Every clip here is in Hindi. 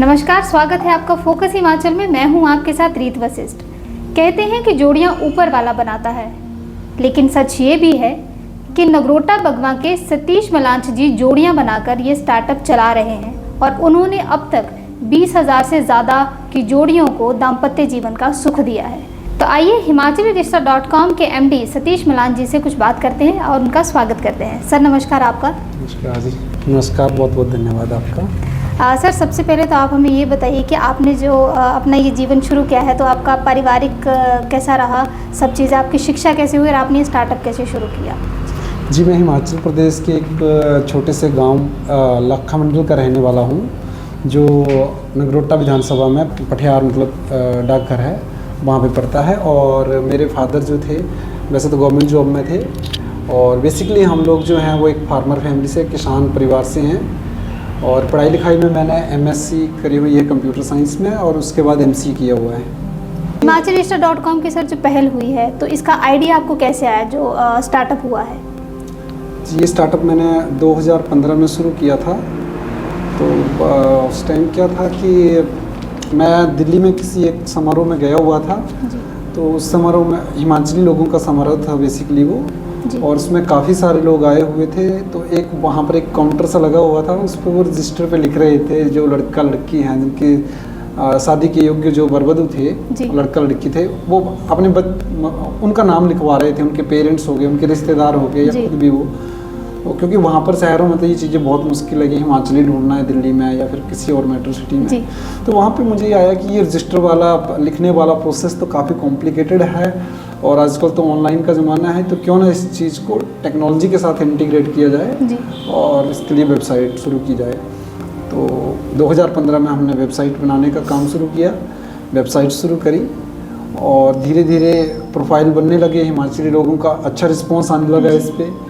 नमस्कार, स्वागत है आपका फोकस हिमाचल में। मैं हूं आपके साथ रीत वशिष्ठ। कहते हैं कि जोड़ियां ऊपर वाला बनाता है, लेकिन सच ये भी है कि नगरोटा बगवां के सतीश मलांच जी जोड़ियां बनाकर ये स्टार्टअप चला रहे हैं और उन्होंने अब तक 20,000 से ज़्यादा की जोड़ियों को दाम्पत्य जीवन का सुख दिया है। तो आइए himalchaliRishta.com के MD सतीश मलांच जी से कुछ बात करते हैं और उनका स्वागत करते हैं। सर नमस्कार आपका। नमस्कार जी। नमस्कार, बहुत बहुत धन्यवाद आपका। सर सबसे पहले तो आप हमें ये बताइए कि आपने जो अपना ये जीवन शुरू किया है तो आपका पारिवारिक कैसा रहा, सब चीज़ें, आपकी शिक्षा कैसे हुई और आपने ये स्टार्टअप कैसे शुरू किया? जी, मैं हिमाचल प्रदेश के एक छोटे से गांव लखा मंडल का रहने वाला हूं, जो नगरोटा विधानसभा में पठियार डाकघर है, वहाँ पे पड़ता है। और मेरे फादर जो थे वैसे तो गवर्नमेंट जॉब में थे और बेसिकली हम लोग जो हैं वो एक फार्मर फैमिली से, किसान परिवार से हैं। और पढ़ाई लिखाई में मैंने MSc करी हुई है कंप्यूटर साइंस में और उसके बाद MCA किया हुआ है। himalchaliRishta.com की सर जो पहल हुई है तो इसका आइडिया आपको कैसे आया जो स्टार्टअप हुआ है? जी, ये स्टार्टअप मैंने 2015 में शुरू किया था। तो उस टाइम क्या था कि मैं दिल्ली में किसी एक समारोह में गया हुआ था। तो उस समारोह में हिमाचली लोगों का समारोह था बेसिकली वो, और उसमें काफ़ी सारे लोग आए हुए थे। तो एक वहाँ पर एक काउंटर सा लगा हुआ था, उस पर वो रजिस्टर पे लिख रहे थे जो लड़का लड़की हैं जिनके शादी के योग्य जो वरवधु थे, लड़का लड़की थे, वो अपने उनका नाम लिखवा रहे थे। उनके पेरेंट्स हो गए, उनके रिश्तेदार हो गए या खुद भी वो, क्योंकि वहाँ पर शहरों में तो ये चीज़ें बहुत मुश्किल लगी, हिमाचली ढूंढना है दिल्ली में या फिर किसी और मेट्रो सिटी में। तो वहाँ पे मुझे ये आया कि ये रजिस्टर वाला लिखने वाला प्रोसेस तो काफ़ी कॉम्प्लिकेटेड है और आजकल तो ऑनलाइन का ज़माना है, तो क्यों ना इस चीज़ को टेक्नोलॉजी के साथ इंटीग्रेट किया जाए और इसके लिए वेबसाइट शुरू की जाए। तो 2015 में हमने वेबसाइट बनाने का काम शुरू किया, वेबसाइट शुरू करी और धीरे धीरे प्रोफाइल बनने लगे, हिमाचली लोगों का अच्छा रिस्पॉन्स आने लगा इस पर।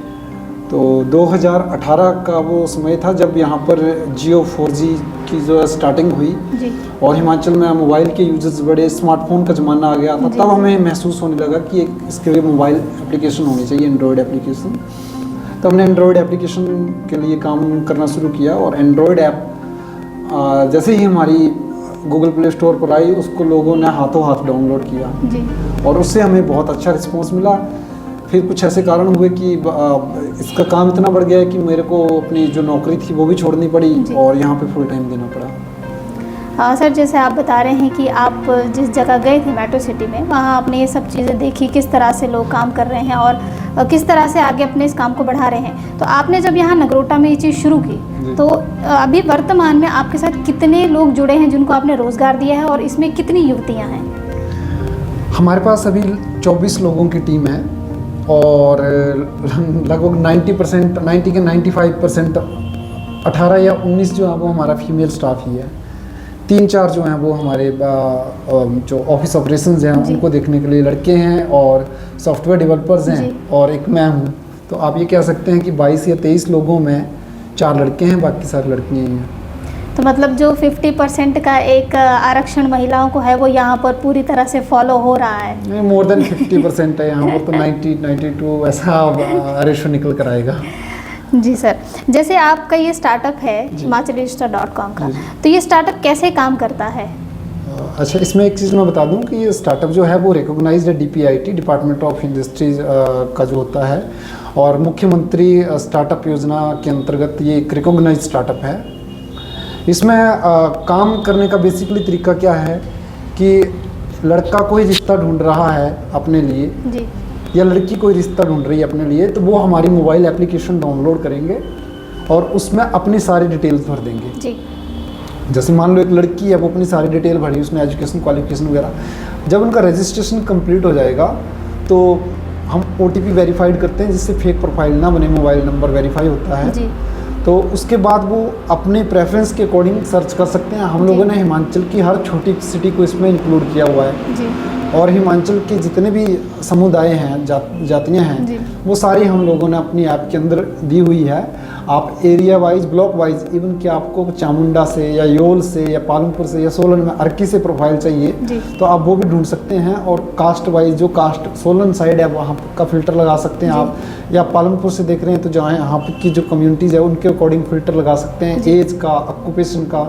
तो 2018 का वो समय था जब यहाँ पर Jio 4G की जो स्टार्टिंग हुई और हिमाचल में मोबाइल के यूजर्स बड़े, स्मार्टफोन का ज़माना आ गया था। तब हमें महसूस होने लगा कि एक इसके लिए मोबाइल एप्लीकेशन होनी चाहिए, एंड्रॉयड एप्लीकेशन। तो हमने एंड्रॉयड एप्लीकेशन के लिए काम करना शुरू किया और एंड्रॉयड ऐप जैसे ही हमारी गूगल प्ले स्टोर पर आई, उसको लोगों ने हाथों हाथ डाउनलोड किया और उससे हमें बहुत अच्छा रिस्पॉन्स मिला। फिर कुछ ऐसे कारण हुए कि इसका काम इतना बढ़ गया है कि मेरे को अपनी जो नौकरी थी वो भी छोड़नी पड़ी और यहाँ पे फुल टाइम देना पड़ा। सर जैसे आप बता रहे हैं कि आप जिस जगह गए थे मेट्रो सिटी में, वहाँ आपने ये सब चीज़ें देखी, किस तरह से लोग काम कर रहे हैं और किस तरह से आगे अपने इस काम को बढ़ा रहे हैं। तो आपने जब यहाँ नगरोटा में ये चीज़ शुरू की तो अभी वर्तमान में आपके साथ कितने लोग जुड़े हैं जिनको आपने रोज़गार दिया है और इसमें कितनी युवतियाँ हैं? हमारे पास अभी 24 लोगों की टीम है और लगभग 90 के 95% 18 या 19 जो है वो हमारा फीमेल स्टाफ ही है। 3-4 जो हैं वो हमारे जो ऑफिस ऑपरेशंस हैं उनको देखने के लिए लड़के हैं और सॉफ्टवेयर डेवलपर्स हैं और एक मैं हूँ। तो आप ये कह सकते हैं कि 22 या 23 लोगों में 4 लड़के हैं, बाकी सारे लड़कियाँ ही हैं। तो मतलब जो 50% का एक आरक्षण महिलाओं को है वो यहाँ पर पूरी तरह से फॉलो हो रहा है? नहीं, मोर देन 50% है यहाँ पर, तो 90-92 ऐसा रेशो निकल कर आएगा। जी सर, जैसे आपका ये स्टार्टअप है himalchaliRishta.com का, तो ये स्टार्टअप कैसे काम करता है? अच्छा, इसमें एक चीज़ मैं बता दूं कि ये स्टार्टअप जो है वो रिकॉग्नाइज्ड है DPIT, डिपार्टमेंट ऑफ इंडस्ट्रीज का जो होता है, और मुख्यमंत्री स्टार्टअप योजना के अंतर्गत ये एक रिकॉग्नाइज स्टार्टअप है। इसमें काम करने का बेसिकली तरीका क्या है कि लड़का कोई रिश्ता ढूंढ रहा है अपने लिए या लड़की कोई रिश्ता ढूंढ रही है अपने लिए, तो वो हमारी मोबाइल एप्लीकेशन डाउनलोड करेंगे और उसमें अपनी सारी डिटेल्स भर देंगे। जैसे मान लो एक लड़की है, वो अपनी सारी डिटेल भरी, उसमें एजुकेशन क्वालिफिकेशन वगैरह। जब उनका रजिस्ट्रेशन कंप्लीट हो जाएगा तो हम OTP वेरीफाइड करते हैं जिससे फेक प्रोफाइल ना बने, मोबाइल नंबर वेरीफाई होता है। तो उसके बाद वो अपने प्रेफरेंस के अकॉर्डिंग सर्च कर सकते हैं। हम लोगों ने हिमाचल की हर छोटी सिटी को इसमें इंक्लूड किया हुआ है। और हिमाचल के जितने भी समुदाय हैं, जातियाँ जी। हैं, वो सारी हम लोगों ने अपनी ऐप के अंदर दी हुई है। आप area wise, block wise, even कि आपको चामुंडा से या योल से या पालमपुर से या सोलन में अर्की से प्रोफाइल चाहिए जी। तो आप वो भी ढूंढ सकते हैं। और कास्ट वाइज, जो कास्ट सोलन साइड है वहाँ का फ़िल्टर लगा सकते हैं आप, या पालमपुर से देख रहे हैं तो जहाँ यहाँ की जो कम्युनिटीज़ है उनके अकॉर्डिंग फ़िल्टर लगा सकते हैं, एज का, ऑक्यूपेशन का,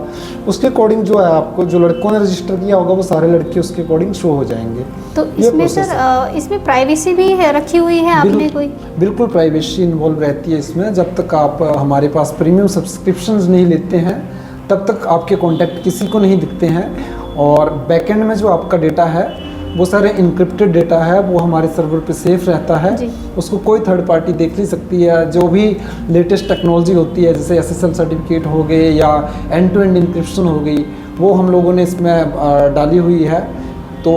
उसके अकॉर्डिंग जो है आपको, जो लड़कों ने रजिस्टर किया होगा वो सारे लड़के उसके अकॉर्डिंग शो हो जाएंगे। तो ये इसमें process सर इसमें प्राइवेसी भी है, रखी हुई है आपने कोई? बिल्कुल प्राइवेसी इन्वॉल्व रहती है इसमें। जब तक आप हमारे पास प्रीमियम सब्सक्रिप्शंस नहीं लेते हैं तब तक आपके कॉन्टैक्ट किसी को नहीं दिखते हैं। और बैकएंड में जो आपका डेटा है वो सारे इनक्रिप्टेड डेटा है, वो हमारे सर्वर पे सेफ रहता है। जी। उसको कोई थर्ड पार्टी देख नहीं सकती है। जो भी लेटेस्ट टेक्नोलॉजी होती है, जैसे SSL सर्टिफिकेट हो गए या एंड टू एंड इंक्रिप्शन हो गई, वो हम लोगों ने इसमें डाली हुई है। तो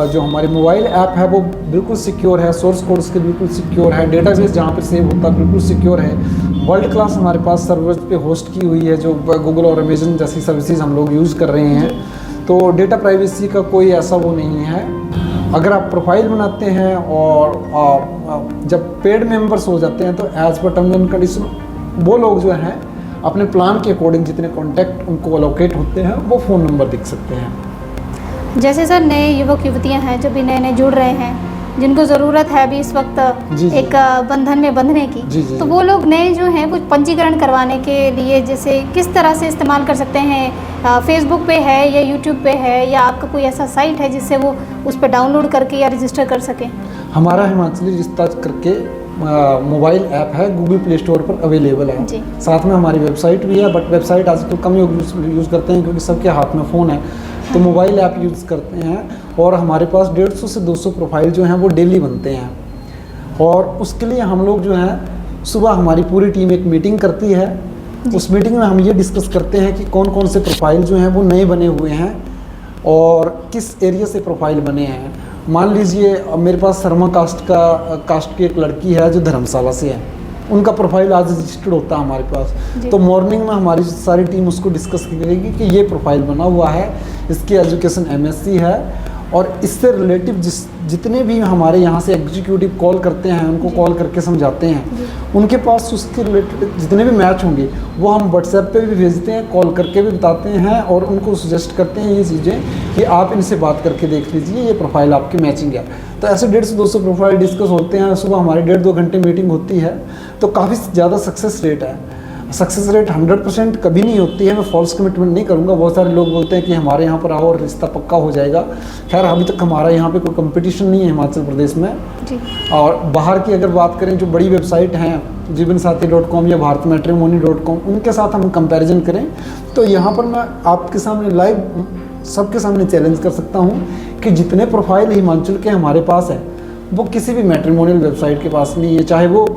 जो हमारी मोबाइल ऐप है वो बिल्कुल सिक्योर है, सोर्स कोड उसके बिल्कुल सिक्योर है, डेटाबेस जहाँ पे सेव होता है बिल्कुल सिक्योर है। वर्ल्ड क्लास हमारे पास सर्वर्स पे होस्ट की हुई है, जो गूगल और अमेजन जैसी सर्विसेज हम लोग यूज़ कर रहे हैं। तो डेटा प्राइवेसी का कोई ऐसा वो नहीं है। अगर आप प्रोफाइल बनाते हैं और जब पेड मेंबर्स हो जाते हैं तो as per term and condition वो लोग जो हैं अपने प्लान के अकॉर्डिंग जितने कॉन्टैक्ट उनको अलोकेट होते हैं वो फ़ोन नंबर दिख सकते हैं। जैसे सर नए युवक युवतियां हैं जो भी नए नए जुड़ रहे हैं, जिनको ज़रूरत है अभी इस वक्त जी, जी। एक बंधन में बंधने की, जी, जी, तो जी। वो लोग नए जो हैं वो पंजीकरण करवाने के लिए जैसे किस तरह से इस्तेमाल कर सकते हैं? फेसबुक पे है या यूट्यूब पे है, या आपका कोई ऐसा साइट है जिससे वो उस पर डाउनलोड करके या रजिस्टर कर सकें? हमारा हिमाचली रिश्ता करके मोबाइल ऐप है, गूगल प्ले स्टोर पर अवेलेबल है। जी। साथ में हमारी वेबसाइट भी है, बट वेबसाइट आजकल कम यूज़ करते हैं क्योंकि सबके हाथ में फ़ोन है, तो मोबाइल ऐप यूज़ करते हैं। और हमारे पास 150 से 200 प्रोफाइल जो हैं वो डेली बनते हैं। और उसके लिए हम लोग जो हैं सुबह हमारी पूरी टीम एक मीटिंग करती है। उस मीटिंग में हम ये डिस्कस करते हैं कि कौन कौन से प्रोफाइल जो हैं वो नए बने हुए हैं और किस एरिया से प्रोफाइल बने हैं। मान लीजिए मेरे पास शर्मा कास्ट की एक लड़की है जो धर्मशाला से है, उनका प्रोफाइल आज रजिस्टर्ड होता है हमारे पास। तो मॉर्निंग में हमारी सारी टीम उसको डिस्कस करेगी कि ये प्रोफाइल बना हुआ है, इसकी एजुकेशन MSc है, और इससे रिलेटिव जितने भी हमारे यहाँ से एग्जीक्यूटिव कॉल करते हैं उनको कॉल करके समझाते हैं। उनके पास उसके रिलेटेड जितने भी मैच होंगे वो हम व्हाट्सएप पे भी भेजते हैं, कॉल करके भी बताते हैं, और उनको सजेस्ट करते हैं ये चीज़ें कि आप इनसे बात करके देख लीजिए, ये प्रोफाइल आपकी मैचिंग है। तो ऐसे 150 से 200 प्रोफाइल डिस्कस होते हैं। सुबह हमारी 1.5-2 घंटे मीटिंग होती है, तो काफ़ी ज़्यादा सक्सेस रेट है। सक्सेस रेट 100% कभी नहीं होती है, मैं फॉल्स कमिटमेंट नहीं करूँगा। बहुत सारे लोग बोलते हैं कि हमारे यहाँ पर आओ और रिश्ता पक्का हो जाएगा। खैर अभी तक हमारा यहाँ पे कोई कंपटीशन नहीं है हिमाचल प्रदेश में। जी। और बाहर की अगर बात करें, जो बड़ी वेबसाइट हैं जीवनसाथी.com या भारतमैट्रिमोनी.com, उनके साथ हम कंपैरिजन करें तो यहाँ पर मैं आपके सामने लाइव सबके सामने चैलेंज कर सकता हूँ कि जितने प्रोफाइल हिमाचल के हमारे पास है वो किसी भी मैट्रिमोनियल वेबसाइट के पास नहीं है। चाहे वो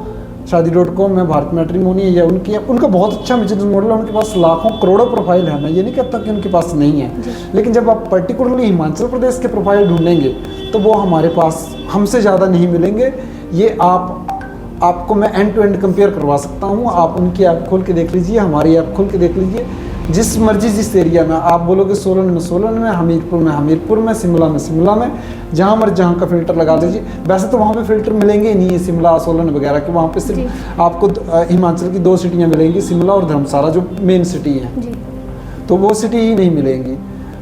शादी.com है, भारत मैट्रिमोनी है, या उनका बहुत अच्छा बिजनेस मॉडल है, उनके पास लाखों करोड़ों प्रोफाइल है। मैं ये नहीं कहता कि उनके पास नहीं है, लेकिन जब आप पर्टिकुलरली हिमाचल प्रदेश के प्रोफाइल ढूंढेंगे तो वो हमारे पास हमसे ज़्यादा नहीं मिलेंगे। ये आपको मैं एंड टू एंड कंपेयर करवा सकता हूँ। आप उनकी ऐप खोल के देख लीजिए, हमारी ऐप खोल के देख लीजिए, जिस मर्जी जिस एरिया में आप बोलोगे, सोलन में, हमीरपुर में, शिमला में, जहाँ मर्जी जहाँ का फ़िल्टर लगा लीजिए। वैसे तो वहाँ पे फ़िल्टर मिलेंगे ही नहीं है शिमला सोलन वगैरह के, वहाँ पे सिर्फ आपको हिमाचल की 2 सिटियाँ मिलेंगी, शिमला और धर्मशाला, जो मेन सिटी हैं। तो वो सिटी ही नहीं मिलेंगी।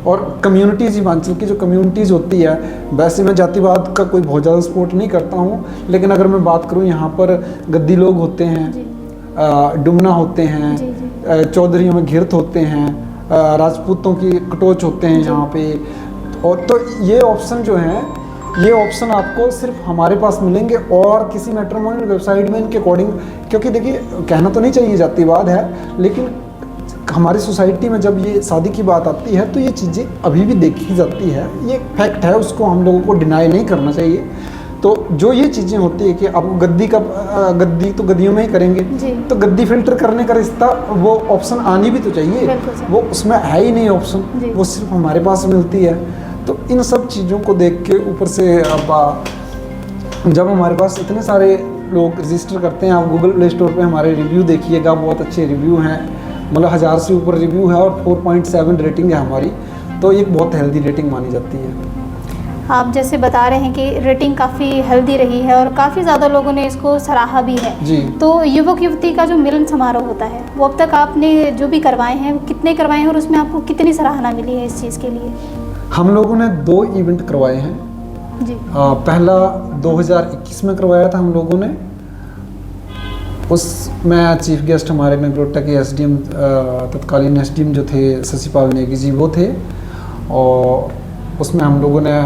और कम्युनिटीज़, हिमाचल की जो कम्युनिटीज़ होती है, वैसे मैं जातिवाद का कोई बहुत ज़्यादा सपोर्ट नहीं करता हूँ, लेकिन अगर मैं बात करूँ, यहाँ पर गद्दी लोग होते हैं, डुमना होते हैं, चौधरियों में घिरत होते हैं, राजपूतों की कटोच होते हैं यहाँ पे। और तो ये ऑप्शन जो हैं, ये ऑप्शन आपको सिर्फ हमारे पास मिलेंगे और किसी मैट्रिमोनियल वेबसाइट में इनके अकॉर्डिंग। क्योंकि देखिए, कहना तो नहीं चाहिए जातिवाद है, लेकिन हमारी सोसाइटी में जब ये शादी की बात आती है तो ये चीज़ें अभी भी देखी जाती है। ये फैक्ट है, उसको हम लोगों को डिनाई नहीं करना चाहिए। तो जो ये चीज़ें होती है कि आपको गद्दी तो गद्दियों में ही करेंगे, तो गद्दी फिल्टर करने का रिश्ता, वो ऑप्शन आनी भी तो चाहिए, वो उसमें है ही नहीं ऑप्शन, वो सिर्फ हमारे पास मिलती है। तो इन सब चीज़ों को देख के ऊपर से जब हमारे पास इतने सारे लोग रजिस्टर करते हैं, आप गूगल प्ले स्टोर पे हमारे रिव्यू देखिएगा, बहुत अच्छे रिव्यू हैं, मतलब 1000 से ऊपर रिव्यू है और 4.7 रेटिंग है हमारी, तो एक बहुत हेल्दी रेटिंग मानी जाती है। आप जैसे बता रहे हैं कि रेटिंग काफ़ी हेल्दी रही है और काफ़ी ज़्यादा लोगों ने इसको सराहा भी है जी। तो युवक युवती का जो मिलन समारोह होता है वो अब तक आपने जो भी करवाए हैं वो कितने करवाए हैं और उसमें आपको कितनी सराहना मिली है इस चीज़ के लिए? हम लोगों ने 2 इवेंट करवाए हैं जी। पहला 2021 में करवाया था हम लोगों ने, उसमें चीफ गेस्ट हमारे नगरोटा के एसडीएम तत्कालीन एसडीएम जो थे शशिपाल नेगी जी वो थे, और उसमें हम लोगों ने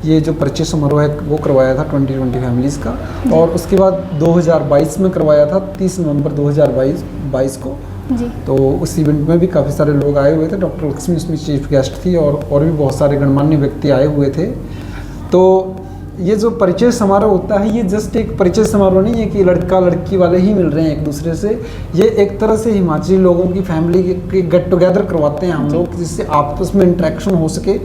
ये जो परिचय समारोह है वो करवाया था 2020 फैमिलीज़ का। और उसके बाद 2022 में करवाया था 30 नवंबर 2022 को। जी। तो उस इवेंट में भी काफ़ी सारे लोग आए हुए थे, डॉक्टर लक्ष्मी उसमें चीफ गेस्ट थी और भी बहुत सारे गणमान्य व्यक्ति आए हुए थे। तो ये जो परिचय समारोह होता है ये जस्ट एक परिचय समारोह नहीं है कि लड़का लड़की वाले ही मिल रहे हैं एक दूसरे से, ये एक तरह से हिमाचली लोगों की फैमिली के गेट टुगेदर करवाते हैं हम लोग, जिससे आपस में इंटरेक्शन हो सके।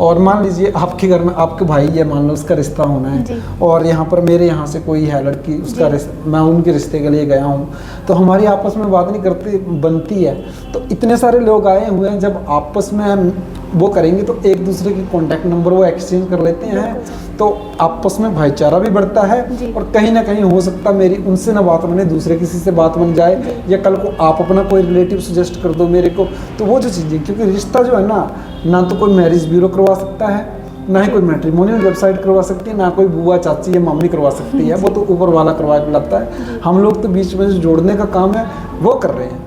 और मान लीजिए आपके घर में आपके भाई है, मान लो उसका रिश्ता होना है और यहाँ पर मेरे यहाँ से कोई है लड़की, उसका मैं उनके रिश्ते के लिए गया हूँ, तो हमारी आपस में बात नहीं करती बनती है। तो इतने सारे लोग आए हुए हैं, जब आपस में वो करेंगे तो एक दूसरे के कॉन्टैक्ट नंबर वो एक्सचेंज कर लेते हैं, तो आपस में भाईचारा भी बढ़ता है और कहीं ना कहीं हो सकता मेरी उनसे ना बात बने दूसरे किसी से बात बन जाए, या कल को आप अपना कोई रिलेटिव सजेस्ट कर दो मेरे को, तो वो जो चीज़ें, क्योंकि रिश्ता जो है ना तो कोई मैरिज ब्यूरो करवा सकता है, ना ही कोई मैट्रिमोनियल वेबसाइट करवा सकती है, ना कोई बुआ चाची या मम्मी करवा सकती है, वो तो ऊपर वाला करवा के लाता है। हम लोग तो बीच में जो जोड़ने का काम है वो कर रहे हैं।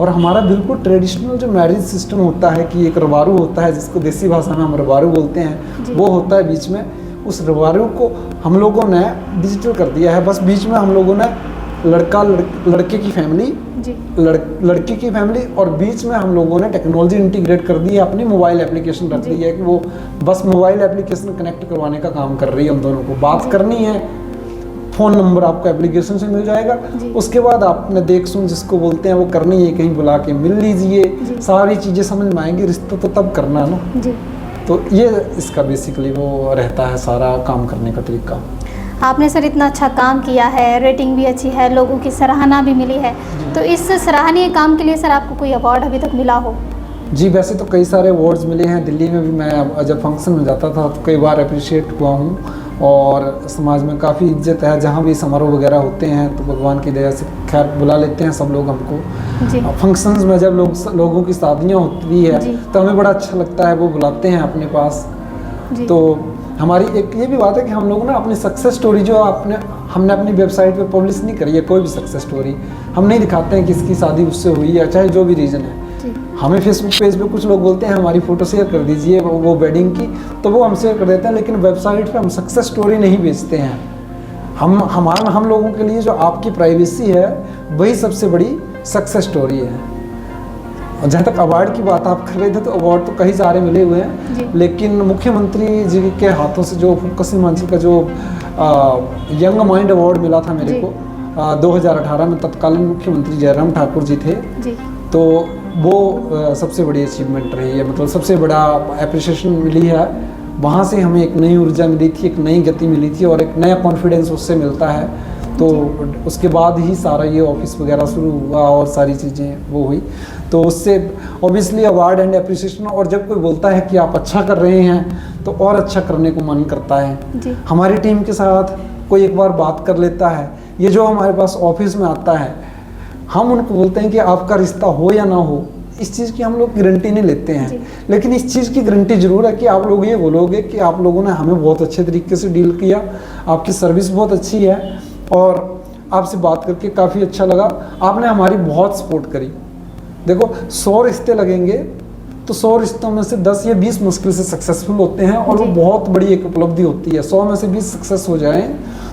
और हमारा बिल्कुल ट्रेडिशनल जो मैरिज सिस्टम होता है कि एक रवारू होता है, जिसको देसी भाषा में हम रवारू बोलते हैं, वो होता है बीच में, उस रवारू को हम लोगों ने डिजिटल कर दिया है। बस बीच में हम लोगों ने लड़के की फैमिली, लड़की की फैमिली, और बीच में हम लोगों ने टेक्नोलॉजी इंटीग्रेट कर दी है, अपनी मोबाइल एप्लीकेशन रख दी है कि वो बस मोबाइल एप्लीकेशन कनेक्ट करवाने का काम कर रही है। हम दोनों को बात करनी है, फ़ोन नंबर आपको एप्लीकेशन से मिल जाएगा, उसके बाद आपने देख सुन जिसको बोलते हैं वो करनी है, कहीं बुला के मिल लीजिए, सारी चीज़ें समझ में आएंगी। रिश्ता तो तब करना है ना। तो ये इसका बेसिकली वो रहता है सारा काम करने का तरीका। आपने सर इतना अच्छा काम किया है, रेटिंग भी अच्छी है, लोगों की सराहना भी मिली है, तो इस सराहनीय काम के लिए सर आपको कोई अवार्ड अभी तक मिला हो? जी, वैसे तो कई सारे अवार्ड्स मिले हैं। दिल्ली में भी मैं जब फंक्शन में जाता था तो कई बार अप्रिशिएट हुआ हूँ, और समाज में काफ़ी इज्जत है। जहाँ भी समारोह वगैरह होते हैं तो भगवान की दया से खैर बुला लेते हैं सब लोग हमको। फंक्शंस में जब लोगों की शादियाँ होती है तो हमें बड़ा अच्छा लगता है, वो बुलाते हैं अपने पास। तो हमारी एक ये भी बात है कि हम लोग ना अपनी सक्सेस स्टोरी जो हमने अपनी वेबसाइट पे पब्लिश नहीं करी है, कोई भी सक्सेस स्टोरी हम नहीं दिखाते हैं किसकी शादी उससे हुई है, चाहे जो भी रीज़न है। हमें फेसबुक पेज पे कुछ लोग बोलते हैं हमारी फ़ोटो शेयर कर दीजिए वो वेडिंग की, तो वो हम शेयर कर देते हैं, लेकिन वेबसाइट पे हम सक्सेस स्टोरी नहीं बेचते हैं। हम लोगों के लिए जो आपकी प्राइवेसी है वही सबसे बड़ी सक्सेस स्टोरी है। और जहाँ तक अवार्ड की बात आप कर रहे थे, तो अवार्ड तो कई सारे मिले हुए हैं, लेकिन मुख्यमंत्री जी के हाथों से जो फोकस हिमाचल का जो यंग माइंड अवार्ड मिला था मेरे को 2018 में, तत्कालीन मुख्यमंत्री जयराम ठाकुर जी थे, तो वो सबसे बड़ी अचीवमेंट रही है, मतलब सबसे बड़ा एप्रिसिएशन मिली है। वहाँ से हमें एक नई ऊर्जा मिली थी, एक नई गति मिली थी और एक नया कॉन्फिडेंस उससे मिलता है। तो उसके बाद ही सारा ये ऑफिस वगैरह शुरू हुआ और सारी चीज़ें वो हुई, तो उससे ऑब्वियसली अवार्ड एंड एप्रिसिएशन। और जब कोई बोलता है कि आप अच्छा कर रहे हैं तो और अच्छा करने को मन करता है। हमारी टीम के साथ कोई एक बार बात कर लेता है, ये जो हमारे पास ऑफिस में आता है, हम उनको बोलते हैं कि आपका रिश्ता हो या ना हो, इस चीज़ की हम लोग गारंटी नहीं लेते हैं, लेकिन इस चीज़ की गारंटी ज़रूर है कि आप लोग ये बोलोगे कि आप लोगों ने हमें बहुत अच्छे तरीके से डील किया, आपकी सर्विस बहुत अच्छी है और आपसे बात करके काफ़ी अच्छा लगा, आपने हमारी बहुत सपोर्ट करी। देखो 100 रिश्ते लगेंगे तो 100 रिश्तों में से 10 या 20 मुश्किल से सक्सेसफुल होते हैं और वो बहुत बड़ी एक उपलब्धि होती है। 100 में से 20 सक्सेस हो जाएं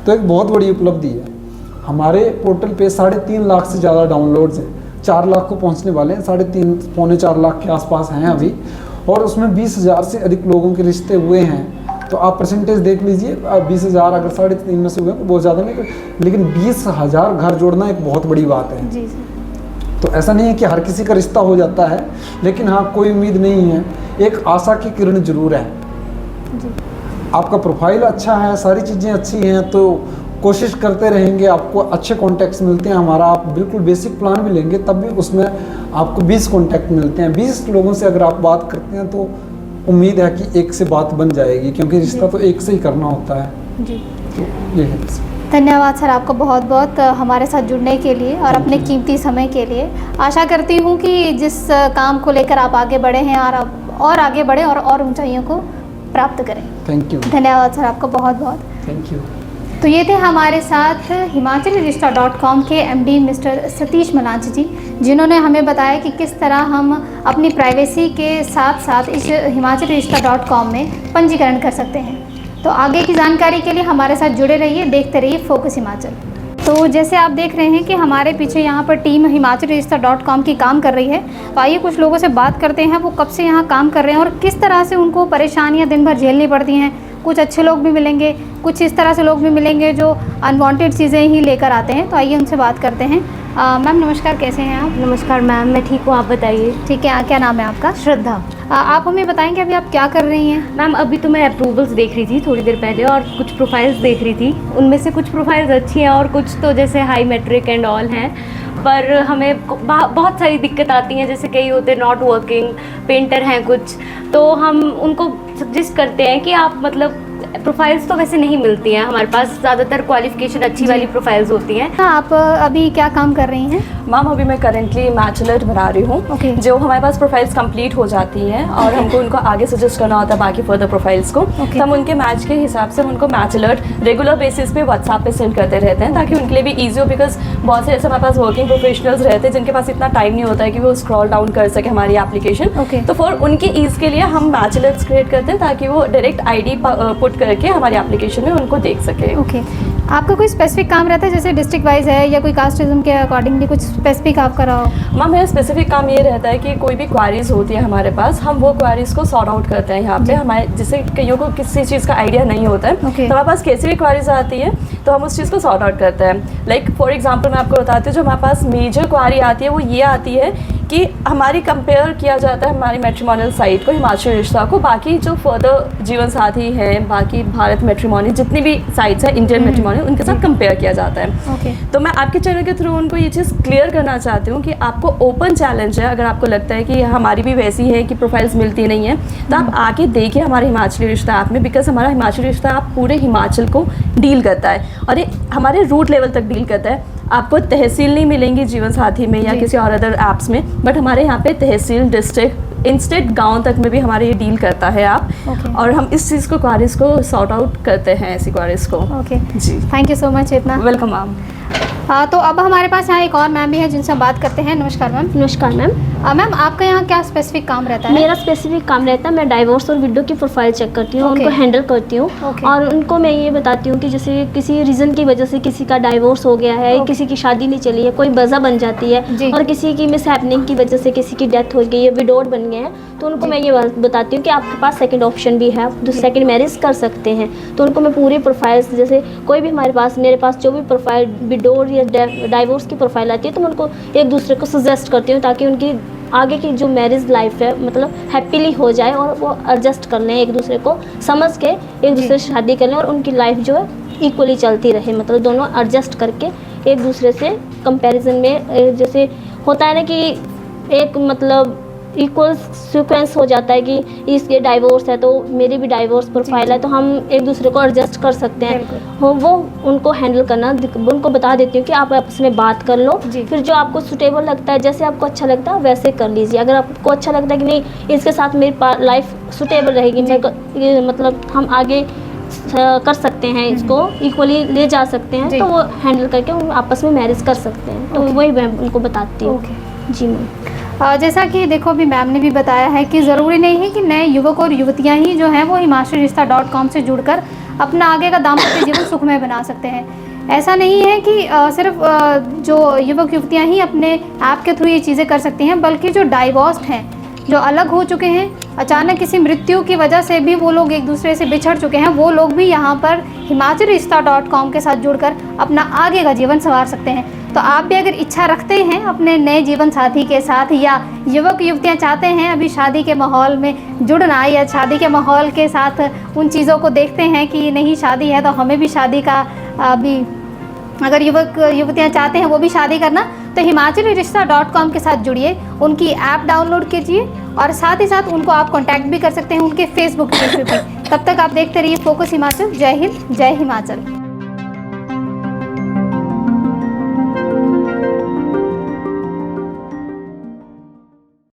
तो एक बहुत बड़ी उपलब्धि है। हमारे पोर्टल पे 3.5 लाख से ज़्यादा डाउनलोड्स हैं, 4 लाख को पहुंचने वाले हैं, 3.5 पौने 4 लाख के आसपास हैं अभी, और उसमें 20,000 से अधिक लोगों के रिश्ते हुए हैं। तो आप परसेंटेज देख लीजिए, 20,000 अगर 3.5 में से हुए तो बहुत ज़्यादा नहीं, लेकिन 20,000 घर जोड़ना एक बहुत बड़ी बात है। जी। तो ऐसा नहीं है कि हर किसी का रिश्ता हो जाता है, लेकिन हाँ कोई उम्मीद नहीं है, एक आशा की किरण जरूर है। जी। आपका प्रोफाइल अच्छा है, सारी चीज़ें अच्छी हैं, तो कोशिश करते रहेंगे, आपको अच्छे कॉन्टैक्ट्स मिलते हैं। हमारा आप बिल्कुल बेसिक प्लान भी लेंगे तब भी उसमें आपको 20 कॉन्टैक्ट मिलते हैं। 20 लोगों से अगर आप बात करते हैं तो उम्मीद है कि एक से बात बन जाएगी, क्योंकि रिश्ता तो एक से ही करना होता है जी। तो ये है बस। धन्यवाद सर आपको बहुत बहुत हमारे साथ जुड़ने के लिए और अपने कीमती समय के लिए। आशा करती हूँ कि जिस काम को लेकर आप आगे बढ़े हैं और आगे बढ़े और ऊंचाइयों को प्राप्त करें। Thank you. धन्यवाद सर आपको बहुत बहुत। Thank you. तो ये थे हमारे साथ himalchalirishtha.com के MD मिस्टर सतीश मलांच जी, जिन्होंने हमें बताया कि किस तरह हम अपनी प्राइवेसी के साथ साथ इस himalchalirishtha.com में पंजीकरण कर सकते हैं। तो आगे की जानकारी के लिए हमारे साथ जुड़े रहिए, देखते रहिए फोकस हिमाचल। तो जैसे आप देख रहे हैं कि हमारे पीछे यहाँ पर टीम himalchalirishtha.com की काम कर रही है। तो आइए कुछ लोगों से बात करते हैं, वो कब से यहाँ काम कर रहे हैं और किस तरह से उनको परेशानियाँ दिन भर झेलनी पड़ती हैं। कुछ अच्छे लोग भी मिलेंगे, कुछ इस तरह से लोग भी मिलेंगे जो अनवांटेड चीज़ें ही लेकर आते हैं। तो आइए उनसे बात करते हैं। मैम नमस्कार, कैसे हैं आप? नमस्कार मैम, मैं ठीक हूँ, आप बताइए। ठीक है, क्या नाम है आपका? श्रद्धा। आप हमें बताएंगे अभी आप क्या कर रही हैं? मैम अभी तो मैं अप्रूवल्स देख रही थी थोड़ी देर पहले और कुछ प्रोफाइल्स देख रही थी। उनमें से कुछ प्रोफाइल्स अच्छी हैं और कुछ तो जैसे हाई मैट्रिक एंड ऑल हैं, पर हमें बहुत सारी दिक्कत आती हैं। जैसे कई होते नॉट वर्किंग, पेंटर हैं कुछ, तो हम उनको सजेस्ट करते हैं कि आप मतलब प्रोफाइल्स तो वैसे नहीं मिलती हैं हमारे पास, ज़्यादातर क्वालिफिकेशन अच्छी वाली प्रोफाइल्स होती हैं। आप अभी क्या काम कर रही हैं? मैम अभी मैं करेंटली बैचलर बना रही हूँ। जो हमारे पास प्रोफाइल्स कंप्लीट हो जाती हैं और हमको उनको आगे सजेस्ट करना होता है बाकी फर्दर प्रोफाइल्स को, तो हम उनके मैच के हिसाब से उनको बैचलर रेगुलर बेसिस पे व्हाट्सएप पे सेंड करते रहते हैं, ताकि उनके लिए भी ईजी हो। बिकॉज बहुत से ऐसे हमारे पास वर्किंग प्रोफेशनल्स रहते हैं जिनके पास इतना टाइम नहीं होता है कि वो स्क्रॉल डाउन कर सके हमारी एप्लीकेशन। तो फॉर उनकी ईज के लिए हम बैचलर्स क्रिएट करते हैं ताकि वो डायरेक्ट ID पुट करके हमारी एप्लीकेशन में उनको देख सके। आपका कोई स्पेसिफिक काम रहता है, जैसे डिस्ट्रिक्ट वाइज है या कोई कास्टिज्म के अकॉर्डिंगली कुछ स्पेसिफिक आप कराओ? मैम मेरा स्पेसिफिक काम ये रहता है कि कोई भी क्वारीज होती है हमारे पास, हम वो क्वारीज को सॉर्ट आउट करते हैं यहाँ पे। हमारे जैसे कईयों को किसी चीज़ का आइडिया नहीं होता है, तो हमारे पास कैसी भी क्वारीज आती है तो हम उस चीज़ को सॉर्ट आउट करते हैं। लाइक फॉर एग्जाम्पल मैं आपको बताती हूँ, जो हमारे पास मेजर क्वारी आती है वो ये आती है कि हमारी कंपेयर किया जाता है हमारी मैट्रिमोनियल साइट को, हिमाचल रिश्ता को, बाकी जो फर्दर जीवन साथी हैं, बाकी भारत मैट्रिमोनी जितनी भी साइट्स हैं इंडियन मैट्रिमोनी, उनके साथ कंपेयर किया जाता है। तो मैं आपके चैनल के थ्रू उनको ये चीज़ क्लियर करना चाहती हूँ कि आपको ओपन चैलेंज है, अगर आपको लगता है कि हमारी भी वैसी है कि प्रोफाइल्स मिलती नहीं है, तो आप आके देखिए हमारे हिमाचली रिश्ता ऐप में। बिकॉज हमारा हिमाचली रिश्ता ऐप पूरे हिमाचल को डील करता है और ये हमारे रूट लेवल तक डील करता है। आपको तहसील नहीं मिलेंगी जीवन साथी में या किसी और अदर ऐप्स में, बट हमारे यहाँ पे तहसील, डिस्ट्रिक्ट, इंस्टेट, गांव तक में भी हमारे ये डील करता है ऐप। और हम इस चीज़ को क्वारीज को सॉर्ट आउट करते हैं, ऐसी क्वारीज को। जी, थैंक यू सो मच इतना। Welcome ma'am. तो अब हमारे पास यहाँ एक और मैम भी है जिनसे हम बात करते हैं। नमस्कार मैम। नमस्कार मैम। मैम आपका यहाँ क्या स्पेसिफिक काम रहता है? मेरा स्पेसिफिक काम रहता है, मैं डाइवोर्स और विडो की प्रोफाइल चेक करती हूँ, उनको हैंडल करती हूँ और उनको मैं ये बताती हूँ कि जैसे किसी रीज़न की वजह से किसी का डाइवोर्स हो गया है, किसी की शादी नहीं चली है, कोई वजह बन जाती है और किसी की मिस हैपनिंग की वजह से किसी की डेथ हो गई है, विडोड बन गए हैं, तो उनको मैं ये बताती हूँ कि आपके पास सेकंड ऑप्शन भी है, जो सेकंड मैरिज कर सकते हैं। तो उनको मैं पूरी प्रोफाइल्स, जैसे कोई भी मेरे पास जो भी प्रोफाइल विडोड या डाइवोर्स की प्रोफाइल आती है, तो मैं उनको एक दूसरे को सजेस्ट करती हूँ ताकि उनकी आगे की जो मैरिज लाइफ है मतलब हैप्पीली हो जाए और वो एडजस्ट कर लें, एक दूसरे को समझ के एक दूसरे से शादी कर लें और उनकी लाइफ जो है इक्वली चलती रहे, मतलब दोनों एडजस्ट करके एक दूसरे से कंपैरिजन में, जैसे होता है ना कि एक मतलब इक्वल सीक्वेंस हो जाता है कि इसके डाइवोर्स है तो मेरी भी डाइवोर्स प्रोफाइल है, तो हम एक दूसरे को एडजस्ट कर सकते हैं। वो उनको हैंडल करना, उनको बता देती हूँ कि आप आपस में बात कर लो, फिर जो आपको सूटेबल लगता है, जैसे आपको अच्छा लगता है वैसे कर लीजिए। अगर आपको अच्छा लगता है कि नहीं इसके साथ मेरी लाइफ सूटेबल रहेगी, मतलब हम आगे कर सकते हैं, इसको इक्वली ले जा सकते हैं, तो वो हैंडल करके हम आपस में मैरिज कर सकते हैं। तो वही मैं उनको बताती हूँ। जी मैम। जैसा कि देखो अभी मैम ने भी बताया है कि ज़रूरी नहीं है कि नए युवक और युवतियां ही जो हैं वो himalchalirishtha.com से जुड़कर अपना आगे का दाम्पत्य जीवन सुखमय बना सकते हैं। ऐसा नहीं है कि सिर्फ जो युवक युवतियां ही अपने ऐप के थ्रू ये चीज़ें कर सकती हैं, बल्कि जो डाइवोर्स्ड हैं, जो अलग हो चुके हैं, अचानक किसी मृत्यु की वजह से भी वो लोग एक दूसरे से बिछड़ चुके हैं, वो लोग भी यहाँ पर himalchalirishtha.com के साथ जुड़कर अपना आगे का जीवन संवार सकते हैं। तो आप भी अगर इच्छा रखते हैं अपने नए जीवन साथी के साथ, या युवक युवतियाँ चाहते हैं अभी शादी के माहौल में जुड़ना, या शादी के माहौल के साथ उन चीज़ों को देखते हैं कि नहीं शादी है तो हमें भी शादी का अभी, अगर युवक युवतियाँ चाहते हैं वो भी शादी करना, तो himalariश्ता.com के साथ जुड़िए, उनकी ऐप डाउनलोड कीजिए और साथ ही साथ उनको आप कांटेक्ट भी कर सकते हैं उनके फेसबुक पेज पे। तब तक आप देखते रहिए फोकस हिमाचल। जय हिंद, जय हिमाचल।